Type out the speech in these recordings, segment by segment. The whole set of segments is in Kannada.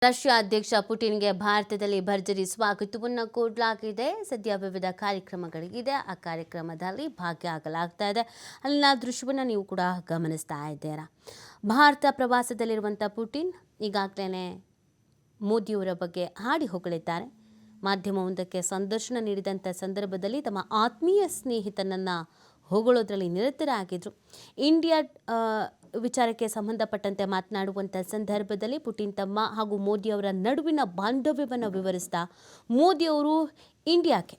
ರಷ್ಯಾ ಅಧ್ಯಕ್ಷ ಪುಟಿನ್ಗೆ ಭಾರತದಲ್ಲಿ ಭರ್ಜರಿ ಸ್ವಾಗತವನ್ನು ಕೊಡಲಾಗಿದೆ. ಸದ್ಯ ವಿವಿಧ ಕಾರ್ಯಕ್ರಮಗಳಿಗಿದೆ. ಆ ಕಾರ್ಯಕ್ರಮದಲ್ಲಿ ಭಾಗಿಯಾಗಲಾಗ್ತಾ ಇದೆ. ಅಲ್ಲಿನ ದೃಶ್ಯವನ್ನು ನೀವು ಕೂಡ ಗಮನಿಸ್ತಾ ಇದ್ದೀರಾ. ಭಾರತ ಪ್ರವಾಸದಲ್ಲಿರುವಂಥ ಪುಟಿನ್ ಈಗಾಗಲೇ ಮೋದಿಯವರ ಬಗ್ಗೆ ಹಾಡಿ ಹೊಗಳಿದ್ದಾರೆ. ಮಾಧ್ಯಮವೊಂದಕ್ಕೆ ಸಂದರ್ಶನ ನೀಡಿದಂಥ ಸಂದರ್ಭದಲ್ಲಿ ತಮ್ಮ ಆತ್ಮೀಯ ಸ್ನೇಹಿತನನ್ನು ಹೊಗಳೋದ್ರಲ್ಲಿ ನಿರತರಾಗಿದ್ದರು. ಇಂಡಿಯಾ ವಿಚಾರಕ್ಕೆ ಸಂಬಂಧಪಟ್ಟಂತೆ ಮಾತನಾಡುವಂಥ ಸಂದರ್ಭದಲ್ಲಿ ಪುಟಿನ್ ತಮ್ಮ ಹಾಗೂ ಮೋದಿಯವರ ನಡುವಿನ ಬಾಂಧವ್ಯವನ್ನು ವಿವರಿಸ್ತಾ ಮೋದಿಯವರು ಇಂಡಿಯಾಕ್ಕೆ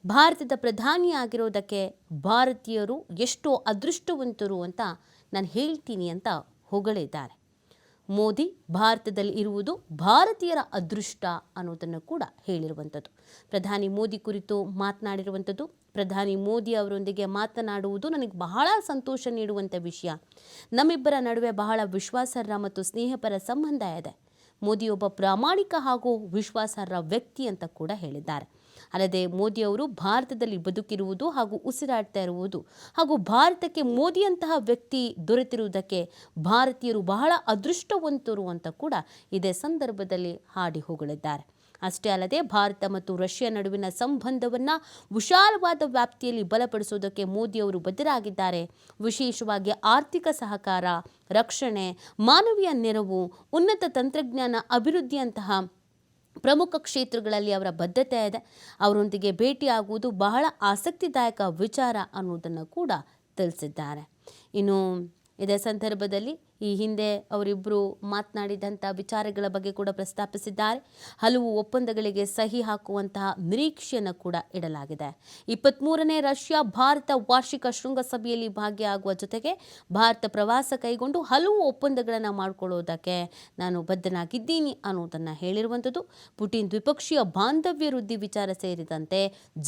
ಭಾರತದ ಪ್ರಧಾನಿಯಾಗಿರೋದಕ್ಕೆ ಭಾರತೀಯರು ಎಷ್ಟೋ ಅದೃಷ್ಟವಂತರು ಅಂತ ನಾನು ಹೇಳ್ತೀನಿ ಅಂತ ಹೊಗಳಿದ್ದಾರೆ. ಮೋದಿ ಭಾರತದಲ್ಲಿ ಇರುವುದು ಭಾರತೀಯರ ಅದೃಷ್ಟ ಅನ್ನೋದನ್ನು ಕೂಡ ಹೇಳಿರುವಂಥದ್ದು. ಪ್ರಧಾನಿ ಮೋದಿ ಕುರಿತು ಮಾತನಾಡಿರುವಂಥದ್ದು, ಪ್ರಧಾನಿ ಮೋದಿ ಅವರೊಂದಿಗೆ ಮಾತನಾಡುವುದು ನನಗೆ ಬಹಳ ಸಂತೋಷ ನೀಡುವಂಥ ವಿಷಯ. ನಮ್ಮಿಬ್ಬರ ನಡುವೆ ಬಹಳ ವಿಶ್ವಾಸಾರ್ಹ ಮತ್ತು ಸ್ನೇಹಪರ ಸಂಬಂಧ ಇದೆ. ಮೋದಿಯೊಬ್ಬ ಪ್ರಾಮಾಣಿಕ ಹಾಗೂ ವಿಶ್ವಾಸಾರ್ಹ ವ್ಯಕ್ತಿ ಅಂತ ಕೂಡ ಹೇಳಿದ್ದಾರೆ. ಅಲ್ಲದೆ ಮೋದಿಯವರು ಭಾರತದಲ್ಲಿ ಬದುಕಿರುವುದು ಹಾಗೂ ಉಸಿರಾಡ್ತಾ ಇರುವುದು ಹಾಗೂ ಭಾರತಕ್ಕೆ ಮೋದಿಯಂತಹ ವ್ಯಕ್ತಿ ದೊರೆತಿರುವುದಕ್ಕೆ ಭಾರತೀಯರು ಬಹಳ ಅದೃಷ್ಟವಂತರು ಅಂತ ಕೂಡ ಇದೇ ಸಂದರ್ಭದಲ್ಲಿ ಹಾಡಿ ಹೊಗಳಿದ್ದಾರೆ. ಅಷ್ಟೇ ಅಲ್ಲದೆ ಭಾರತ ಮತ್ತು ರಷ್ಯಾ ನಡುವಿನ ಸಂಬಂಧವನ್ನು ವಿಶಾಲವಾದ ವ್ಯಾಪ್ತಿಯಲ್ಲಿ ಬಲಪಡಿಸುವುದಕ್ಕೆ ಮೋದಿಯವರು ಬದ್ಧರಾಗಿದ್ದಾರೆ. ವಿಶೇಷವಾಗಿ ಆರ್ಥಿಕ ಸಹಕಾರ, ರಕ್ಷಣೆ, ಮಾನವೀಯ ನೆರವು, ಉನ್ನತ ತಂತ್ರಜ್ಞಾನ ಅಭಿವೃದ್ಧಿಯಂತಹ ಪ್ರಮುಖ ಕ್ಷೇತ್ರಗಳಲ್ಲಿ ಅವರ ಬದ್ಧತೆ ಇದೆ. ಅವರೊಂದಿಗೆ ಭೇಟಿಯಾಗುವುದು ಬಹಳ ಆಸಕ್ತಿದಾಯಕ ವಿಚಾರ ಅನ್ನೋದನ್ನು ಕೂಡ ತಿಳಿಸಿದ್ದಾರೆ. ಇನ್ನು ಇದೇ ಸಂದರ್ಭದಲ್ಲಿ ಈ ಹಿಂದೆ ಅವರಿಬ್ಬರು ಮಾತನಾಡಿದಂಥ ವಿಚಾರಗಳ ಬಗ್ಗೆ ಕೂಡ ಪ್ರಸ್ತಾಪಿಸಿದ್ದಾರೆ. ಹಲವು ಒಪ್ಪಂದಗಳಿಗೆ ಸಹಿ ಹಾಕುವಂತಹ ನಿರೀಕ್ಷೆಯನ್ನು ಕೂಡ ಇಡಲಾಗಿದೆ. 23ನೇ ರಷ್ಯಾ ಭಾರತ ವಾರ್ಷಿಕ ಶೃಂಗಸಭೆಯಲ್ಲಿ ಭಾಗಿಯಾಗುವ ಜೊತೆಗೆ ಭಾರತ ಪ್ರವಾಸ ಕೈಗೊಂಡು ಹಲವು ಒಪ್ಪಂದಗಳನ್ನು ಮಾಡಿಕೊಳ್ಳೋದಕ್ಕೆ ನಾನು ಬದ್ಧನಾಗಿದ್ದೀನಿ ಅನ್ನೋದನ್ನು ಹೇಳಿರುವಂಥದ್ದು. ಪುಟಿನ್ ದ್ವಿಪಕ್ಷೀಯ ಬಾಂಧವ್ಯ ವೃದ್ಧಿ ವಿಚಾರ ಸೇರಿದಂತೆ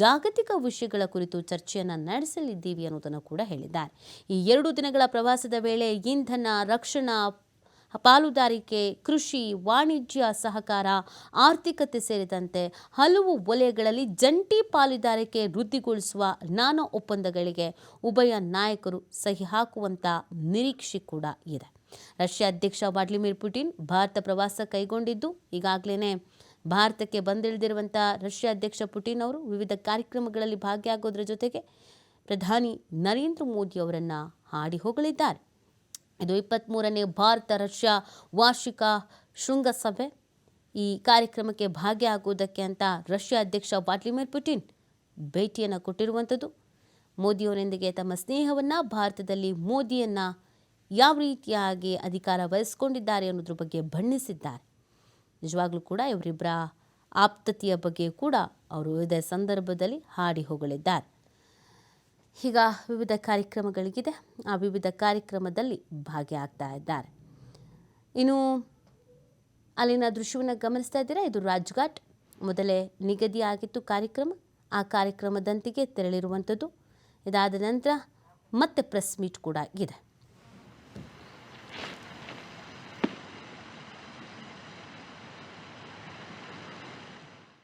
ಜಾಗತಿಕ ವಿಷಯಗಳ ಕುರಿತು ಚರ್ಚೆಯನ್ನು ನಡೆಸಲಿದ್ದೀವಿ ಅನ್ನೋದನ್ನು ಕೂಡ ಹೇಳಿದ್ದಾರೆ. ಈ 2 ದಿನಗಳ ಪ್ರವಾಸದ ವೇಳೆ ಇಂಧನ, ರಕ್ಷಣಾ, ಪಾಲುದಾರಿಕೆ, ಕೃಷಿ, ವಾಣಿಜ್ಯ ಸಹಕಾರ, ಆರ್ಥಿಕತೆ ಸೇರಿದಂತೆ ಹಲವು ವಲಯಗಳಲ್ಲಿ ಜಂಟಿ ಪಾಲುದಾರಿಕೆ ವೃದ್ಧಿಗೊಳಿಸುವ ನಾನಾ ಒಪ್ಪಂದಗಳಿಗೆ ಉಭಯ ನಾಯಕರು ಸಹಿ ಹಾಕುವಂಥ ನಿರೀಕ್ಷೆ ಕೂಡ ಇದೆ. ರಷ್ಯಾ ಅಧ್ಯಕ್ಷ ವ್ಲಾದಿಮಿರ್ ಪುಟಿನ್ ಭಾರತ ಪ್ರವಾಸ ಕೈಗೊಂಡಿದ್ದು ಈಗಾಗಲೇ ಭಾರತಕ್ಕೆ ಬಂದಿಳಿದಿರುವಂಥ ರಷ್ಯಾ ಅಧ್ಯಕ್ಷ ಪುಟಿನ್ ಅವರು ವಿವಿಧ ಕಾರ್ಯಕ್ರಮಗಳಲ್ಲಿ ಭಾಗಿಯಾಗೋದ್ರ ಜೊತೆಗೆ ಪ್ರಧಾನಿ ನರೇಂದ್ರ ಮೋದಿ ಅವರನ್ನು ಹಾಡಿ ಹೊಗಳಿದ್ದಾರೆ. ಇದು 23ನೇ ಭಾರತ ರಷ್ಯಾ ವಾರ್ಷಿಕ ಶೃಂಗಸಭೆ. ಈ ಕಾರ್ಯಕ್ರಮಕ್ಕೆ ಭಾಗಿಯಾಗುವುದಕ್ಕೆ ಅಂತ ರಷ್ಯಾ ಅಧ್ಯಕ್ಷ ವ್ಲಾದಿಮಿರ್ ಪುಟಿನ್ ಭೇಟಿಯನ್ನು ಕೊಟ್ಟಿರುವಂಥದ್ದು. ಮೋದಿಯವರೊಂದಿಗೆ ತಮ್ಮ ಸ್ನೇಹವನ್ನು, ಭಾರತದಲ್ಲಿ ಮೋದಿಯನ್ನು ಯಾವ ರೀತಿಯಾಗಿ ಅಧಿಕಾರ ವಹಿಸ್ಕೊಂಡಿದ್ದಾರೆ ಅನ್ನೋದ್ರ ಬಗ್ಗೆ ಬಣ್ಣಿಸಿದ್ದಾರೆ. ನಿಜವಾಗ್ಲೂ ಕೂಡ ಇವರಿಬ್ಬರ ಆಪ್ತತೆಯ ಬಗ್ಗೆ ಕೂಡ ಅವರು ಇದೇ ಸಂದರ್ಭದಲ್ಲಿ ಹಾಡಿ ಹೊಗಳಿದ್ದಾರೆ. ಈಗ ವಿವಿಧ ಕಾರ್ಯಕ್ರಮಗಳಿಗಿದೆ. ಆ ವಿವಿಧ ಕಾರ್ಯಕ್ರಮದಲ್ಲಿ ಭಾಗಿಯಾಗ್ತಾ ಇದ್ದಾರೆ. ಇನ್ನು ಅಲ್ಲಿನ ದೃಶ್ಯವನ್ನು ಗಮನಿಸ್ತಾ ಇದ್ದೀರಾ. ಇದು ರಾಜ್ಘಾಟ್. ಮೊದಲೇ ನಿಗದಿಯಾಗಿತ್ತು ಕಾರ್ಯಕ್ರಮ. ಆ ಕಾರ್ಯಕ್ರಮದಂತೆಯೇ ತೆರಳಿರುವಂಥದ್ದು. ಇದಾದ ನಂತರ ಮತ್ತೆ ಪ್ರೆಸ್ ಮೀಟ್ ಕೂಡ ಇದೆ.